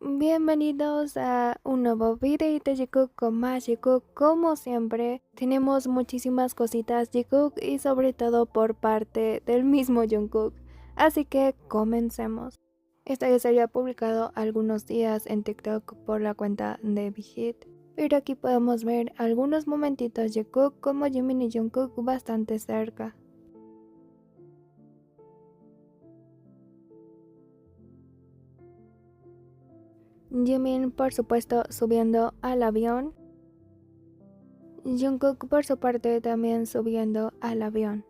Bienvenidos a un nuevo video de Jikook con más Jikook. Como siempre, tenemos muchísimas cositas Jikook y sobre todo por parte del mismo Jungkook. Así que comencemos. Esto ya se había publicado algunos días en TikTok por la cuenta de Big Hit, pero aquí podemos ver algunos momentitos Jikook como Jimin y Jungkook bastante cerca. Jimin por supuesto subiendo al avión. Jungkook por su parte también subiendo al avión.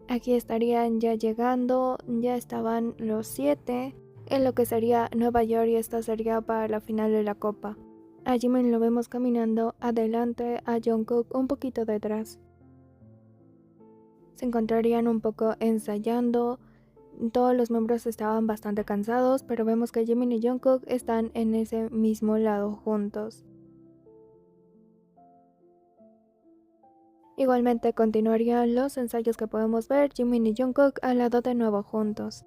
Aquí estarían ya llegando, ya estaban los 7 en lo que sería Nueva York y esto sería para la final de la copa. A Jimin lo vemos caminando adelante, a Jungkook un poquito detrás. Se encontrarían un poco ensayando. Todos los miembros estaban bastante cansados, pero vemos que Jimin y Jungkook están en ese mismo lado juntos. Igualmente continuarían los ensayos que podemos ver Jimin y Jungkook al lado de nuevo juntos.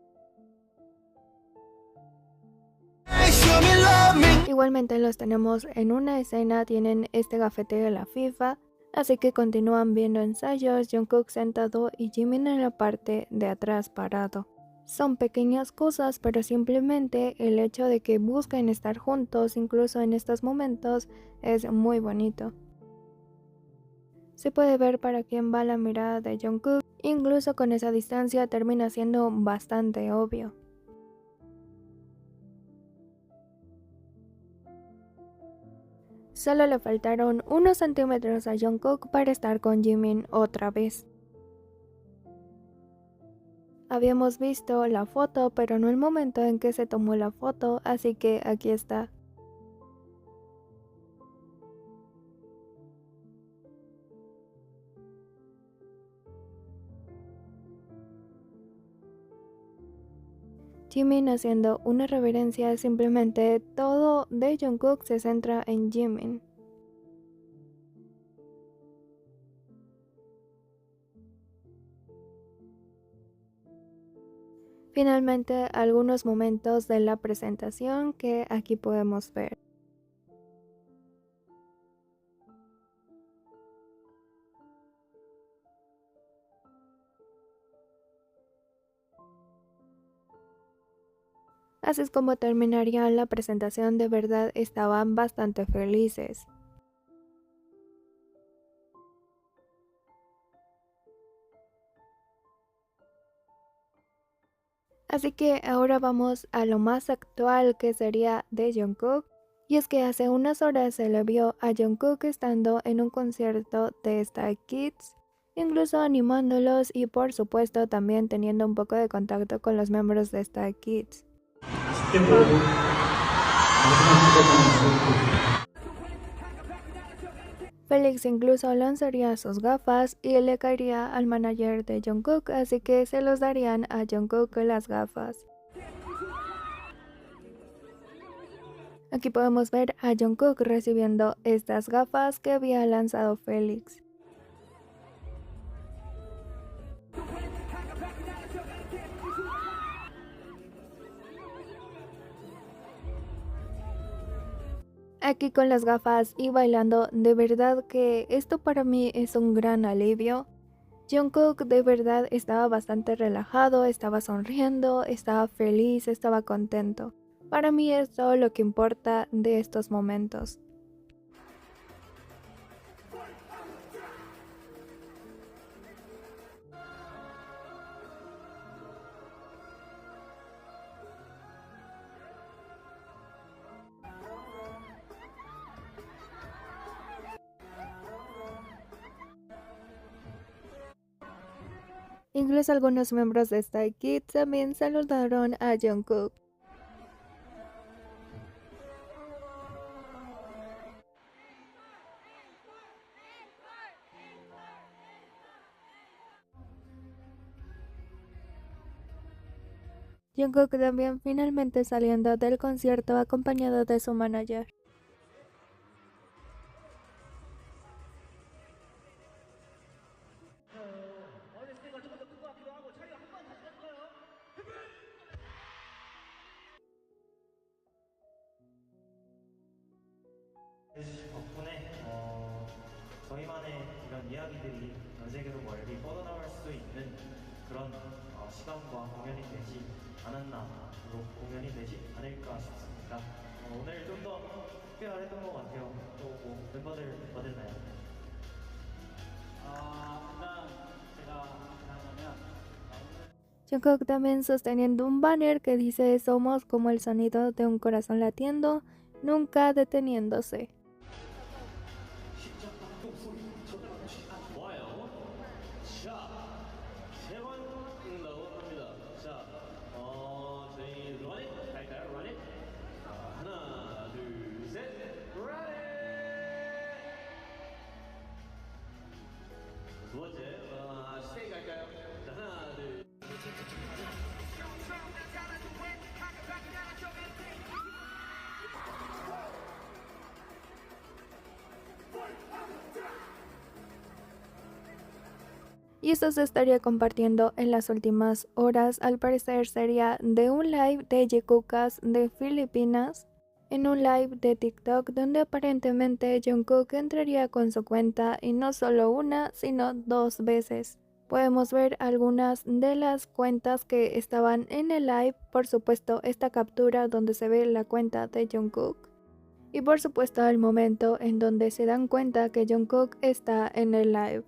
Igualmente los tenemos en una escena, tienen este gafete de la FIFA, así que continúan viendo ensayos, Jungkook sentado y Jimin en la parte de atrás parado. Son pequeñas cosas, pero simplemente el hecho de que busquen estar juntos incluso en estos momentos es muy bonito. Se puede ver para quién va la mirada de Jungkook, incluso con esa distancia termina siendo bastante obvio. Solo le faltaron unos centímetros a Jungkook para estar con Jimin otra vez. Habíamos visto la foto, pero no el momento en que se tomó la foto, así que aquí está. Jimin haciendo una reverencia, simplemente todo de Jungkook se centra en Jimin. Finalmente, algunos momentos de la presentación que aquí podemos ver. Así es como terminaría la presentación, de verdad estaban bastante felices. Así que ahora vamos a lo más actual que sería de Jungkook. Y es que hace unas horas se le vio a Jungkook estando en un concierto de Stray Kids, incluso animándolos y por supuesto también teniendo un poco de contacto con los miembros de Stray Kids. Felix incluso lanzaría sus gafas y le caería al manager de Jungkook, así que se los darían a Jungkook las gafas. Aquí podemos ver a Jungkook recibiendo estas gafas que había lanzado Felix. Aquí con las gafas y bailando, de verdad que esto para mí es un gran alivio. Jungkook de verdad estaba bastante relajado, estaba sonriendo, estaba feliz, estaba contento. Para mí es todo lo que importa de estos momentos. Incluso algunos miembros de Stray Kids también saludaron a Jungkook. Jungkook también finalmente saliendo del concierto acompañado de su manager. 덕분에 저희만의 이런 이야기들이 전 세계로 멀리 뻗어나갈 수 있는 그런 시간과 공연이 되지 않았나, 공연이 되지 않을까 싶습니다. 오늘 좀 더 특별했던 것 같아요. 또 뭐 멤버들 어땠나요? 일단 제가 지나가면 Jungkook también sosteniendo un banner que dice somos como el sonido de un corazón latiendo, nunca deteniéndose. 좋아요. 자, 세 번 나옵니다. 자, 저희 러닝 갈까요? 러닝? 하나, 둘, 셋, 러닝! 두 번째, 스테이 갈까요? 자, 하나, 둘. Y esto se estaría compartiendo en las últimas horas, al parecer sería de un live de Jikukas de Filipinas, en un live de TikTok donde aparentemente Jungkook entraría con su cuenta y no solo una, sino 2 veces. Podemos ver algunas de las cuentas que estaban en el live, por supuesto esta captura donde se ve la cuenta de Jungkook, y por supuesto el momento en donde se dan cuenta que Jungkook está en el live.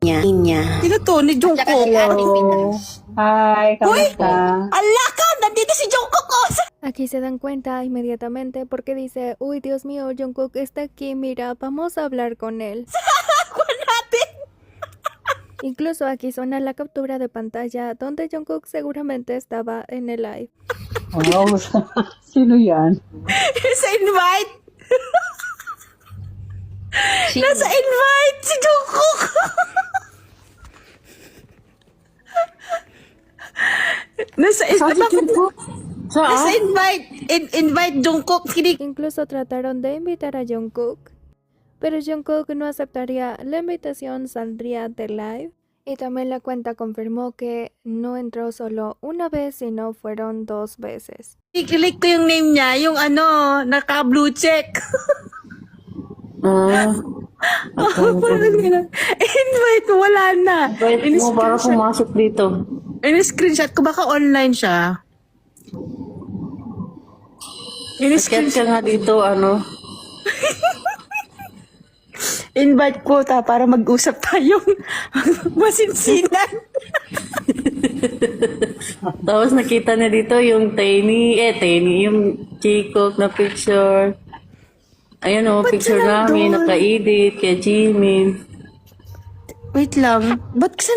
niya. Sino to? Ni Jungkook? Hello. Hi, kamusta? Ala ka! Nandito si Jungkook ko! Aquí se dan cuenta inmediatamente porque dice, uy Dios mío, Jungkook está aquí, mira, vamos a hablar con él. Incluso aquí suena la captura de pantalla donde Jungkook seguramente estaba en el live. Wow, sino yan? Sa invite! Nasa invite si Jungkook! Nasa invite! Invite Jungkook! Incluso trataron de invitar a Jungkook, pero Jungkook no aceptaría la invitación, saldría del live. Y también la cuenta confirmó que no entró solo una vez, sino fueron 2 veces. Click ko yung name niya, yung ano, naka blue check. Parang gano'n. Invite, wala na. Wait mo para pumasok dito. In-screenshot ko, baka online siya. Chat ka nga dito, ano? Invite ko para mag-usap tayong masinsinan. Tapos nakita na dito yung yung Jikook na picture. Ayan o, picture namin, naka-edit, kay Jimin. Wait lang, ba't kasi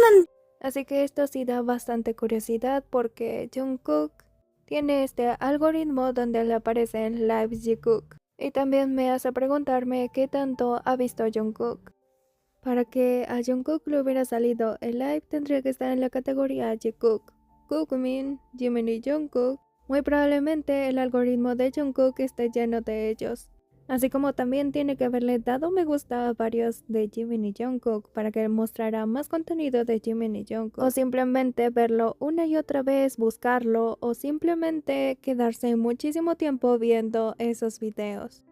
Así que esto sí da bastante curiosidad porque Jungkook tiene este algoritmo donde le aparecen lives Jikook. Y también me hace preguntarme qué tanto ha visto Jungkook. Para que a Jungkook le hubiera salido el live tendría que estar en la categoría Jikook, Kookmin, Jimin y Jungkook. Muy probablemente el algoritmo de Jungkook esté lleno de ellos. Así como también tiene que haberle dado me gusta a varios de Jimin y Jungkook para que mostrara más contenido de Jimin y Jungkook. O simplemente verlo una y otra vez, buscarlo, o simplemente quedarse muchísimo tiempo viendo esos videos.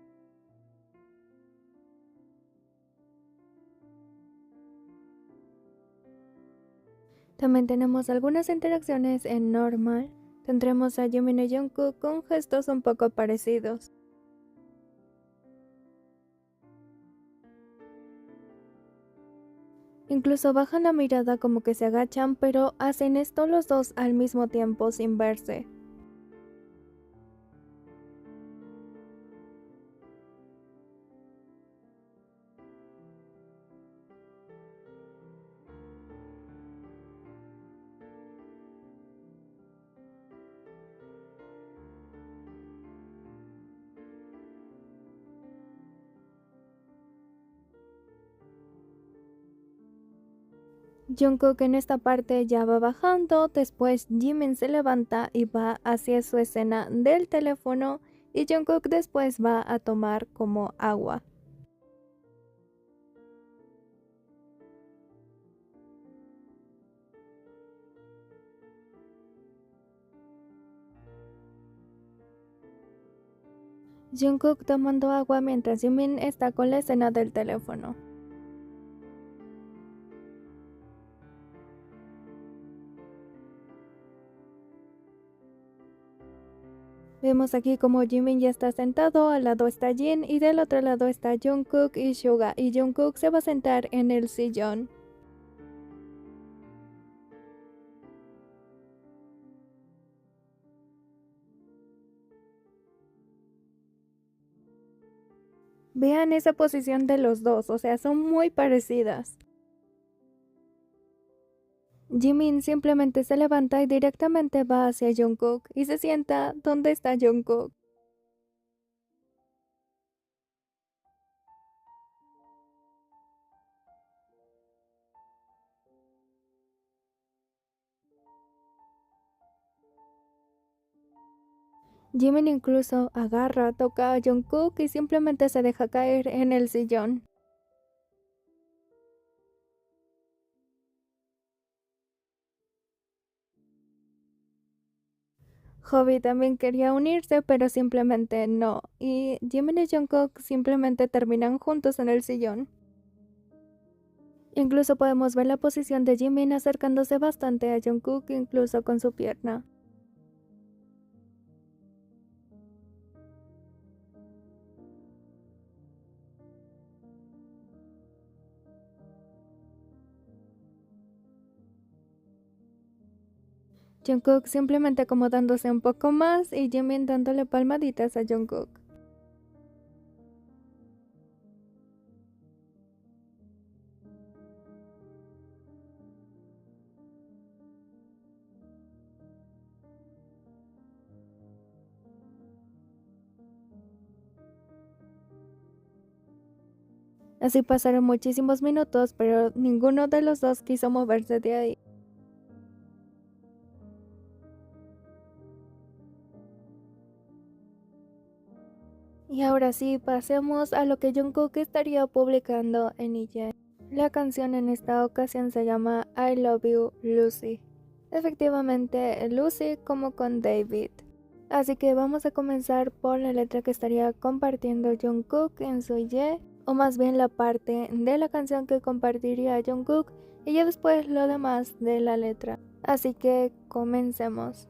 También tenemos algunas interacciones en normal. Tendremos a Jimin y Jungkook con gestos un poco parecidos. Incluso bajan la mirada como que se agachan, pero hacen esto los dos al mismo tiempo sin verse. Jungkook en esta parte ya va bajando, después Jimin se levanta y va hacia su escena del teléfono y Jungkook después va a tomar como agua. Jungkook tomando agua mientras Jimin está con la escena del teléfono. Vemos aquí como Jimin ya está sentado, al lado está Jin y del otro lado está Jungkook y Suga, y Jungkook se va a sentar en el sillón. Vean esa posición de los dos, o sea, son muy parecidas. Jimin simplemente se levanta y directamente va hacia Jungkook y se sienta donde está Jungkook. Jimin incluso agarra, toca a Jungkook y simplemente se deja caer en el sillón. Hobi también quería unirse, pero simplemente no, y Jimin y Jungkook simplemente terminan juntos en el sillón. Incluso podemos ver la posición de Jimin acercándose bastante a Jungkook, incluso con su pierna. Jungkook simplemente acomodándose un poco más y Jimin dándole palmaditas a Jungkook. Así pasaron muchísimos minutos, pero ninguno de los dos quiso moverse de ahí. Y ahora sí, pasemos a lo que Jungkook estaría publicando en IGN. La canción en esta ocasión se llama I Love You, Lucy. Efectivamente, Lucy como con David. Así que vamos a comenzar por la letra que estaría compartiendo Jungkook en su IG, o más bien la parte de la canción que compartiría Jungkook y ya después lo demás de la letra. Así que comencemos.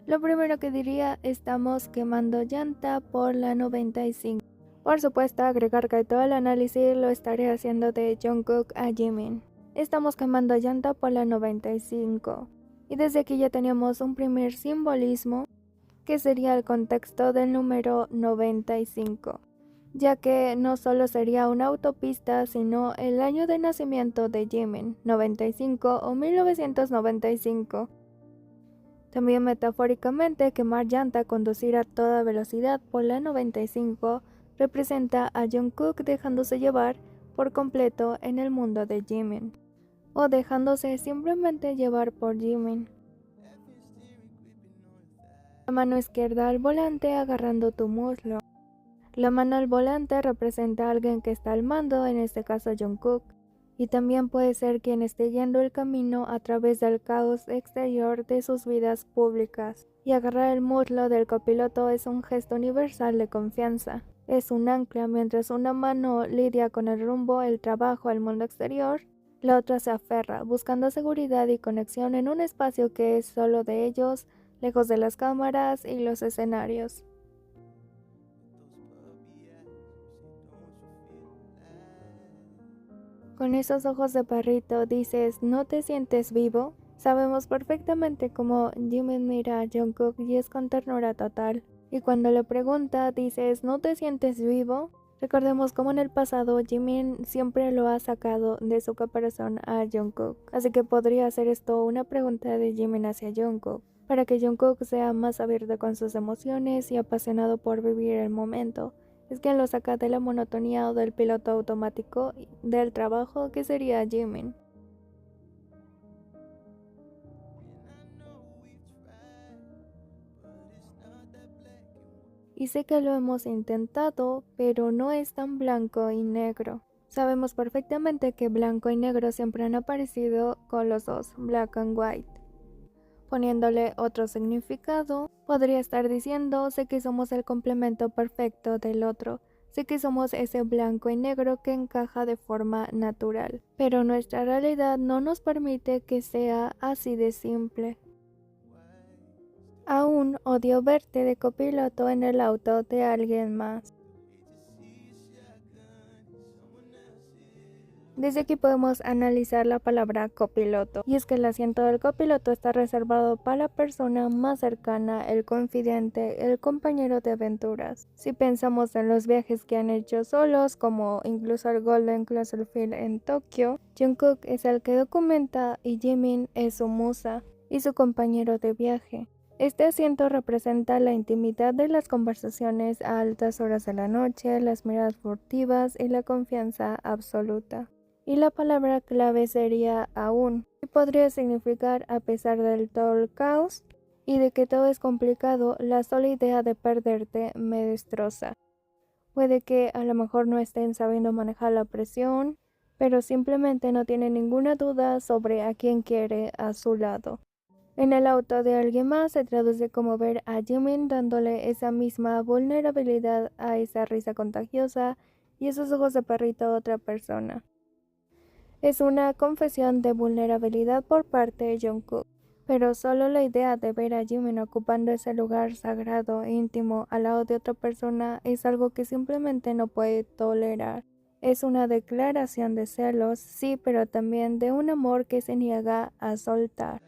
Lo primero que diría, estamos quemando llanta por la 95. Por supuesto, agregar que todo el análisis lo estaré haciendo de Jungkook a Jimin. Estamos quemando llanta por la 95. Y desde aquí ya teníamos un primer simbolismo, que sería el contexto del número 95, ya que no solo sería una autopista, sino el año de nacimiento de Jimin, 95 o 1995. También metafóricamente, quemar llanta, conducir a toda velocidad por la 95, representa a Jungkook dejándose llevar por completo en el mundo de Jimin, o dejándose simplemente llevar por Jimin. La mano izquierda al volante agarrando tu muslo. La mano al volante representa a alguien que está al mando, en este caso Jungkook, y también puede ser quien esté yendo el camino a través del caos exterior de sus vidas públicas. Y agarrar el muslo del copiloto es un gesto universal de confianza. Es un ancla mientras una mano lidia con el rumbo, el trabajo, el mundo exterior. La otra se aferra, buscando seguridad y conexión en un espacio que es solo de ellos, lejos de las cámaras y los escenarios. Con esos ojos de perrito dices, ¿no te sientes vivo? Sabemos perfectamente cómo Jimin mira a Jungkook y es con ternura total. Y cuando le pregunta, dices, ¿no te sientes vivo? Recordemos cómo en el pasado Jimin siempre lo ha sacado de su caparazón a Jungkook. Así que podría ser esto una pregunta de Jimin hacia Jungkook, para que Jungkook sea más abierto con sus emociones y apasionado por vivir el momento. Es quien lo saca de la monotonía o del piloto automático del trabajo que sería Jimin. Y sé que lo hemos intentado, pero no es tan blanco y negro. Sabemos perfectamente que blanco y negro siempre han aparecido con los dos, black and white. Poniéndole otro significado, podría estar diciendo: sé que somos el complemento perfecto del otro, sé que somos ese blanco y negro que encaja de forma natural, pero nuestra realidad no nos permite que sea así de simple. Aún odio verte de copiloto en el auto de alguien más. Desde aquí podemos analizar la palabra copiloto, y es que el asiento del copiloto está reservado para la persona más cercana, el confidente, el compañero de aventuras. Si pensamos en los viajes que han hecho solos, como incluso el Golden Cloverfield en Tokio, Jungkook es el que documenta y Jimin es su musa y su compañero de viaje. Este asiento representa la intimidad de las conversaciones a altas horas de la noche, las miradas furtivas y la confianza absoluta. Y la palabra clave sería aún, y podría significar a pesar del todo el caos y de que todo es complicado, la sola idea de perderte me destroza. Puede que a lo mejor no estén sabiendo manejar la presión, pero simplemente no tienen ninguna duda sobre a quién quiere a su lado. En el auto de alguien más se traduce como ver a Jimin dándole esa misma vulnerabilidad a esa risa contagiosa y esos ojos de perrito a otra persona. Es una confesión de vulnerabilidad por parte de Jungkook, pero solo la idea de ver a Jimin ocupando ese lugar sagrado e íntimo al lado de otra persona es algo que simplemente no puede tolerar. Es una declaración de celos, sí, pero también de un amor que se niega a soltar.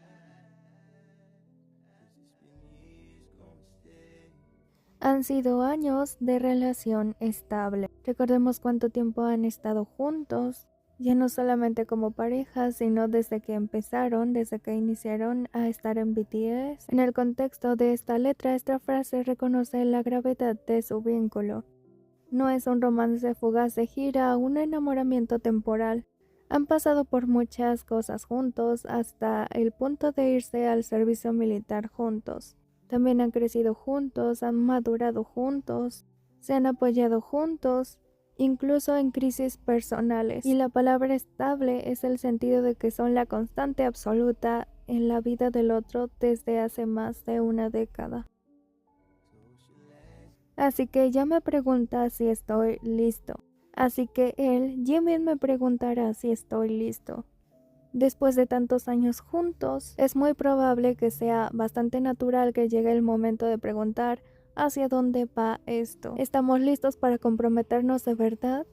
Han sido años de relación estable. Recordemos cuánto tiempo han estado juntos, ya no solamente como pareja, sino desde que empezaron, desde que iniciaron a estar en BTS. En el contexto de esta letra, esta frase reconoce la gravedad de su vínculo. No es un romance fugaz de gira, un enamoramiento temporal. Han pasado por muchas cosas juntos, hasta el punto de irse al servicio militar juntos. También han crecido juntos, han madurado juntos, se han apoyado juntos, incluso en crisis personales. Y la palabra estable es el sentido de que son la constante absoluta en la vida del otro desde hace más de una década. Así que ella me pregunta si estoy listo. Así que él, Jimin, me preguntará si estoy listo. Después de tantos años juntos, es muy probable que sea bastante natural que llegue el momento de preguntar ¿hacia dónde va esto? ¿Estamos listos para comprometernos de verdad?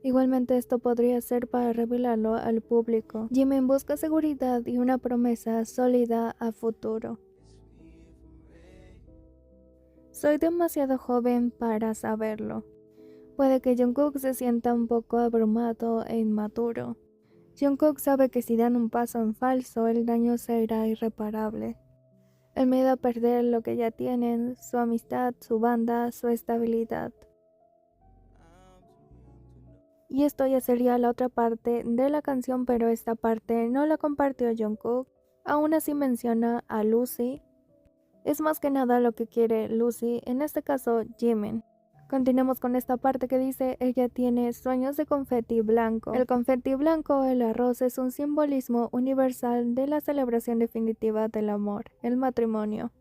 Igualmente esto podría ser para revelarlo al público. Jimin busca seguridad y una promesa sólida a futuro. Soy demasiado joven para saberlo. Puede que Jungkook se sienta un poco abrumado e inmaduro. Jungkook sabe que si dan un paso en falso, el daño será irreparable. El miedo a perder lo que ya tienen, su amistad, su banda, su estabilidad. Y esto ya sería la otra parte de la canción, pero esta parte no la compartió Jungkook. Aún así menciona a Lucy. Es más que nada lo que quiere Lucy, en este caso Jimin. Continuemos con esta parte que dice: ella tiene sueños de confeti blanco. El confeti blanco, el arroz, es un simbolismo universal de la celebración definitiva del amor, el matrimonio.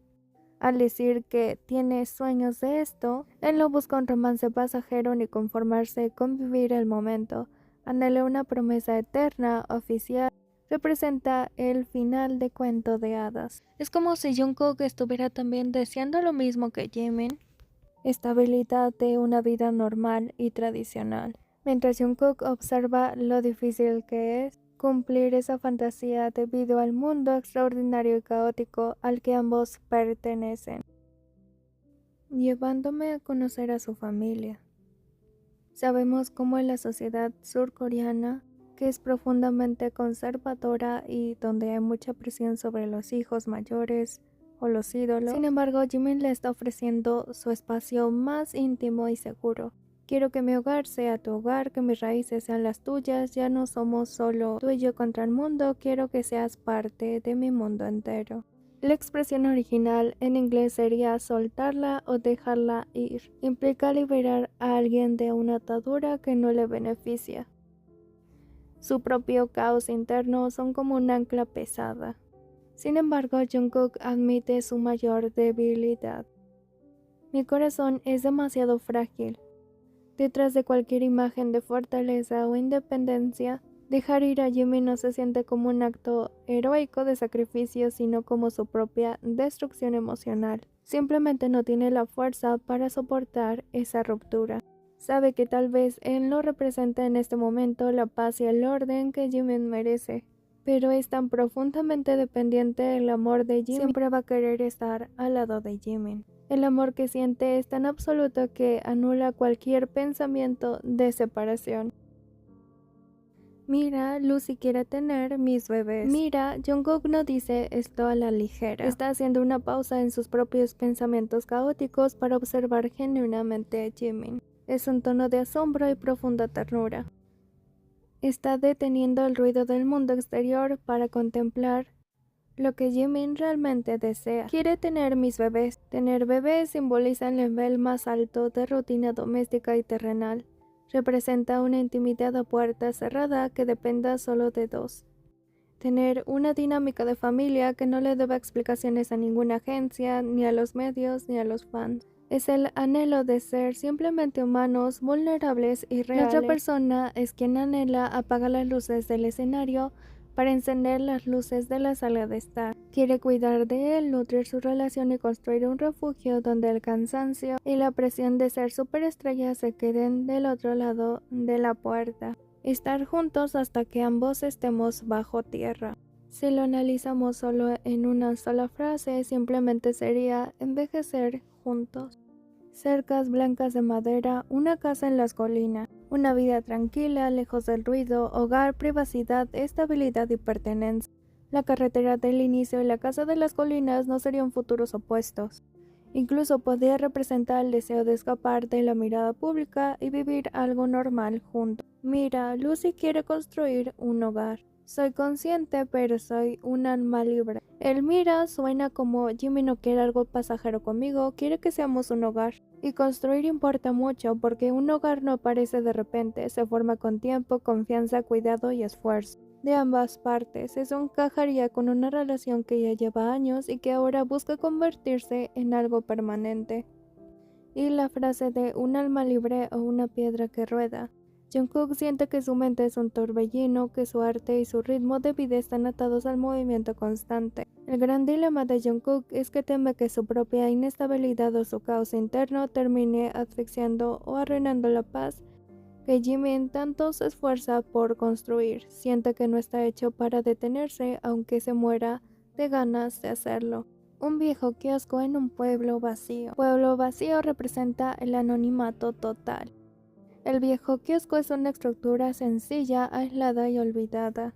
Al decir que tiene sueños de esto, él no busca un romance pasajero ni conformarse con vivir el momento. Anhela una promesa eterna, oficial. Representa el final de cuento de hadas. Es como si Jungkook estuviera también deseando lo mismo que Jimin. Estabilidad de una vida normal y tradicional. Mientras Jungkook observa lo difícil que es cumplir esa fantasía debido al mundo extraordinario y caótico al que ambos pertenecen, llevándome a conocer a su familia. Sabemos cómo en la sociedad surcoreana, que es profundamente conservadora y donde hay mucha presión sobre los hijos mayores o los ídolos, sin embargo, Jimin le está ofreciendo su espacio más íntimo y seguro. Quiero que mi hogar sea tu hogar, que mis raíces sean las tuyas, ya no somos solo tú y yo contra el mundo, quiero que seas parte de mi mundo entero. La expresión original en inglés sería soltarla o dejarla ir. Implica liberar a alguien de una atadura que no le beneficia. Su propio caos interno son como un ancla pesada. Sin embargo, Jungkook admite su mayor debilidad. Mi corazón es demasiado frágil. Detrás de cualquier imagen de fortaleza o independencia, dejar ir a Jimin no se siente como un acto heroico de sacrificio, sino como su propia destrucción emocional. Simplemente no tiene la fuerza para soportar esa ruptura. Sabe que tal vez él no representa en este momento la paz y el orden que Jimin merece, pero es tan profundamente dependiente del amor de Jimin, siempre va a querer estar al lado de Jimin. El amor que siente es tan absoluto que anula cualquier pensamiento de separación. Mira, Lucy quiere tener mis bebés. Mira, Jungkook no dice esto a la ligera. Está haciendo una pausa en sus propios pensamientos caóticos para observar genuinamente a Jimin. Es un tono de asombro y profunda ternura. Está deteniendo el ruido del mundo exterior para contemplar lo que Jimin realmente desea. Quiere tener mis bebés. Tener bebés simboliza el nivel más alto de rutina doméstica y terrenal. Representa una intimidad a puerta cerrada que dependa solo de dos. Tener una dinámica de familia que no le deba explicaciones a ninguna agencia, ni a los medios, ni a los fans. Es el anhelo de ser simplemente humanos, vulnerables y reales. La otra persona es quien anhela apagar las luces del escenario para encender las luces de la sala de estar. Quiere cuidar de él, nutrir su relación y construir un refugio donde el cansancio y la presión de ser superestrella se queden del otro lado de la puerta. Estar juntos hasta que ambos estemos bajo tierra. Si lo analizamos solo en una sola frase, simplemente sería envejecer juntos. Cercas blancas de madera, una casa en las colinas, una vida tranquila, lejos del ruido, hogar, privacidad, estabilidad y pertenencia. La carretera del inicio y la casa de las colinas no serían futuros opuestos. Incluso podría representar el deseo de escapar de la mirada pública y vivir algo normal juntos. Mira, Lucy quiere construir un hogar. Soy consciente, pero soy un alma libre. El mira suena como Jimmy no quiere algo pasajero conmigo, quiere que seamos un hogar. Y construir importa mucho porque un hogar no aparece de repente, se forma con tiempo, confianza, cuidado y esfuerzo. De ambas partes, eso encajaría con una relación que ya lleva años y que ahora busca convertirse en algo permanente. Y la frase de un alma libre o una piedra que rueda. Jungkook siente que su mente es un torbellino, que su arte y su ritmo de vida están atados al movimiento constante. El gran dilema de Jungkook es que teme que su propia inestabilidad o su caos interno termine asfixiando o arruinando la paz que Jimin tanto se esfuerza por construir. Siente que no está hecho para detenerse, aunque se muera de ganas de hacerlo. Un viejo kiosco en un pueblo vacío. Pueblo vacío representa el anonimato total. El viejo kiosco es una estructura sencilla, aislada y olvidada.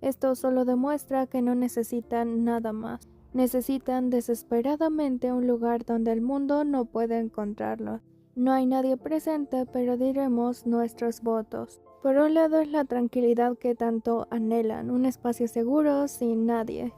Esto solo demuestra que no necesitan nada más. Necesitan desesperadamente un lugar donde el mundo no pueda encontrarlo. No hay nadie presente, pero diremos nuestros votos. Por un lado es la tranquilidad que tanto anhelan, un espacio seguro sin nadie,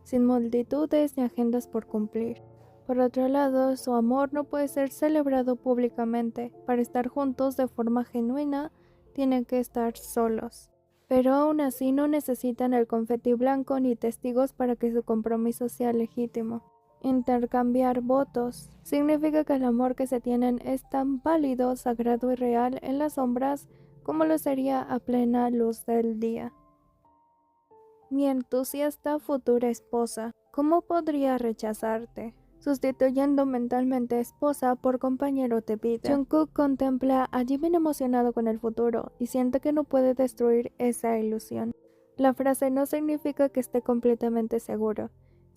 sin multitudes ni agendas por cumplir. Por otro lado, su amor no puede ser celebrado públicamente. Para estar juntos de forma genuina, tienen que estar solos. Pero aún así no necesitan el confeti blanco ni testigos para que su compromiso sea legítimo. Intercambiar votos significa que el amor que se tienen es tan válido, sagrado y real en las sombras como lo sería a plena luz del día. Mi entusiasta futura esposa, ¿cómo podría rechazarte? Sustituyendo mentalmente a esposa por compañero de vida. Jungkook contempla a Jimin emocionado con el futuro y siente que no puede destruir esa ilusión. La frase no significa que esté completamente seguro.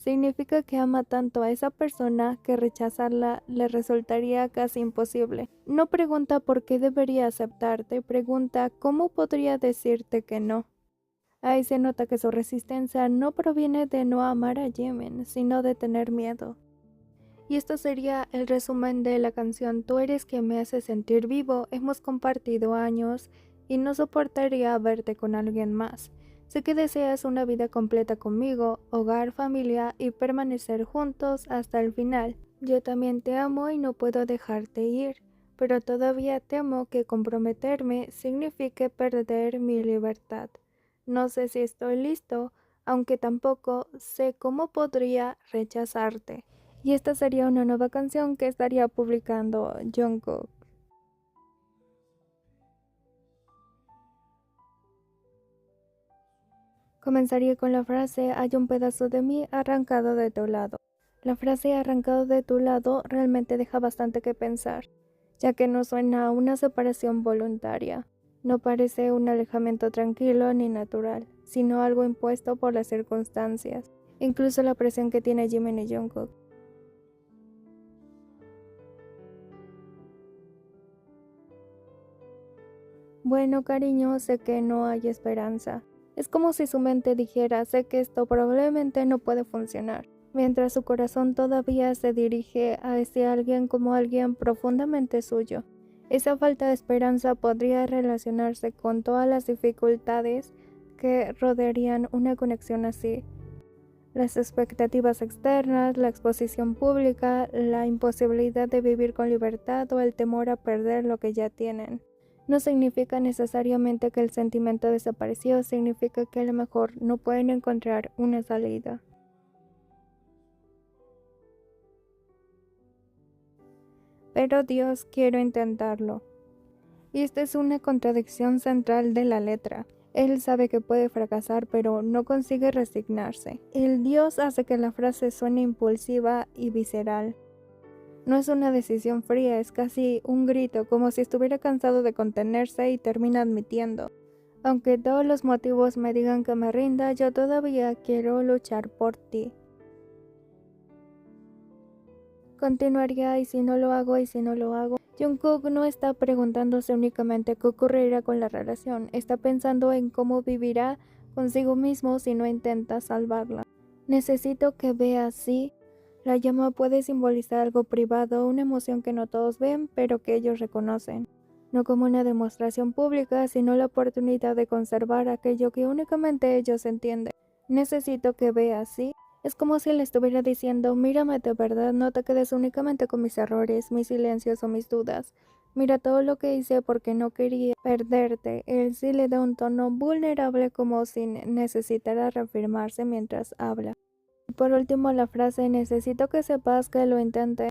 Significa que ama tanto a esa persona que rechazarla le resultaría casi imposible. No pregunta por qué debería aceptarte, pregunta cómo podría decirte que no. Ahí se nota que su resistencia no proviene de no amar a Jimin, sino de tener miedo. Y esto sería el resumen de la canción Tú eres quien me hace sentir vivo. Hemos compartido años y no soportaría verte con alguien más. Sé que deseas una vida completa conmigo, hogar, familia y permanecer juntos hasta el final. Yo también te amo y no puedo dejarte ir, pero todavía temo que comprometerme signifique perder mi libertad. No sé si estoy listo, aunque tampoco sé cómo podría rechazarte. Y esta sería una nueva canción que estaría publicando Jungkook. Comenzaría con la frase "hay un pedazo de mí arrancado de tu lado". La frase "arrancado de tu lado" realmente deja bastante que pensar, ya que no suena a una separación voluntaria. No parece un alejamiento tranquilo ni natural, sino algo impuesto por las circunstancias, incluso la presión que tiene Jimin y Jungkook. Bueno, cariño, sé que no hay esperanza. Es como si su mente dijera, sé que esto probablemente no puede funcionar, mientras su corazón todavía se dirige a ese alguien como alguien profundamente suyo. Esa falta de esperanza podría relacionarse con todas las dificultades que rodearían una conexión así. Las expectativas externas, la exposición pública, la imposibilidad de vivir con libertad o el temor a perder lo que ya tienen. No significa necesariamente que el sentimiento desapareció, significa que a lo mejor no pueden encontrar una salida. Pero Dios, quiero intentarlo. Y esta es una contradicción central de la letra. Él sabe que puede fracasar, pero no consigue resignarse. El Dios hace que la frase suene impulsiva y visceral. No es una decisión fría, es casi un grito, como si estuviera cansado de contenerse y termina admitiendo: aunque todos los motivos me digan que me rinda, yo todavía quiero luchar por ti. Continuaría "y si no lo hago, y si no lo hago". Jungkook no está preguntándose únicamente qué ocurrirá con la relación, está pensando en cómo vivirá consigo mismo si no intenta salvarla. Necesito que veas sí. La llama puede simbolizar algo privado, una emoción que no todos ven, pero que ellos reconocen. No como una demostración pública, sino la oportunidad de conservar aquello que únicamente ellos entienden. Necesito que veas sí. Es como si le estuviera diciendo, mírame de verdad, no te quedes únicamente con mis errores, mis silencios o mis dudas. Mira todo lo que hice porque no quería perderte. Él sí le da un tono vulnerable, como si necesitara reafirmarse mientras habla. Y por último, la frase "necesito que sepas que lo intenté".